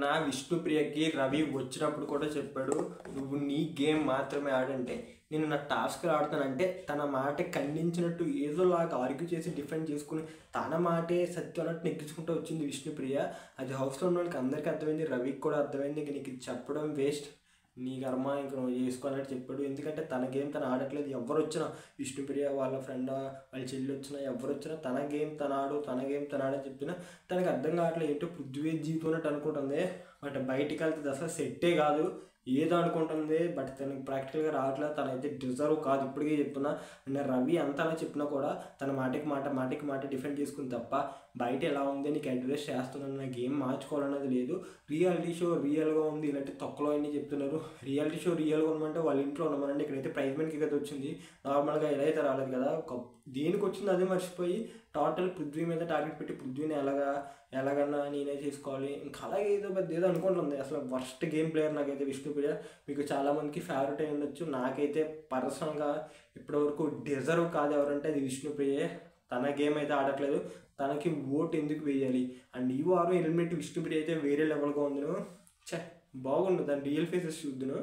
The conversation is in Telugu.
నా విష్ణుప్రియకి రవి వచ్చినప్పుడు కూడా చెప్పాడు, నువ్వు నీ గేమ్ మాత్రమే ఆడంటే నేను నా టాస్క్లు ఆడతానంటే తన మాట ఖండించినట్టు ఏదోలాగా ఆర్గ్యూ చేసి డిఫెండ్ చేసుకుని తన మాటే సత్యం అన్నట్టు నెగ్గించుకుంటూ వచ్చింది విష్ణుప్రియ. అది హౌస్లో ఉన్న వాళ్ళకి అందరికీ అర్థమైంది, రవికి కూడా అర్థమైంది. ఇంక నీకు చెప్పడం వేస్ట్, నీ కర్మ ఇంక నువ్వు చేసుకోవాలని చెప్పాడు. ఎందుకంటే తన గేమ్ తను ఆడట్లేదు. ఎవరు వచ్చినా విష్ణుప్రియ వాళ్ళ ఫ్రెండ్ వాళ్ళ చెల్లి వచ్చినా ఎవరు వచ్చినా తన గేమ్ తను ఆడు, తన గేమ్ తను ఆడని చెప్పినా తనకు అర్థం కావట్లేదు. ఏంటో పృథ్వీ జీవితం అన్నట్టు అనుకుంటుంది. బట్ బయటికి వెళ్తే అసలు సెట్టే కాదు, ఏదో అనుకుంటుంది. బట్ తనకి ప్రాక్టికల్గా రావట్లేదు. తనైతే డిజర్వ్ కాదు, ఇప్పటికే చెప్తున్నా. నేను రవి అంతలా చెప్పినా కూడా తన మాటికి మాట డిఫెండ్ చేసుకుని తప్ప బయట ఎలా ఉంది నీకు అడ్వైస్ చేస్తున్నాను, నా గేమ్ మార్చుకోవాలన్నది లేదు. రియాలిటీ షో రియల్గా ఉంది, ఇలాంటి తొక్కలో అన్నీ చెప్తున్నారు. రియాలిటీ షో రియల్గా ఉండమంటే వాళ్ళ ఇంట్లో ఉండమనండి. ఇక్కడైతే ప్రైజ్ మనకి కదా వచ్చింది, నార్మల్గా ఎలా అయితే రాలేదు కదా. దేనికి వచ్చింది అదే మర్చిపోయి టోటల్ పృథ్వీ మీద టార్గెట్ పెట్టి పృథ్వీని ఎలాగన్నా నేనే చేసుకోవాలి, ఇంకా అలాగే ఏదో అనుకుంటుంది. అసలు వర్స్ట్ గేమ్ ప్లేయర్ నాకైతే విష్ణుప్రియ. మీకు చాలామందికి ఫేవరెట్ అయి ఉండొచ్చు, నాకైతే పర్సనల్గా ఇప్పటివరకు డిజర్వ్ కాదు ఎవరంటే అది విష్ణుప్రియే. తన గేమ్ అయితే ఆడట్లేదు, తనకి ఓటు ఎందుకు వేయాలి. అండ్ ఈ వారం ఎలిమినేట్ విష్ణుప్రియ అయితే వేరే లెవెల్గా ఉంది. బాగుండు, దాని రియల్ ఫేసెస్ చూద్దును.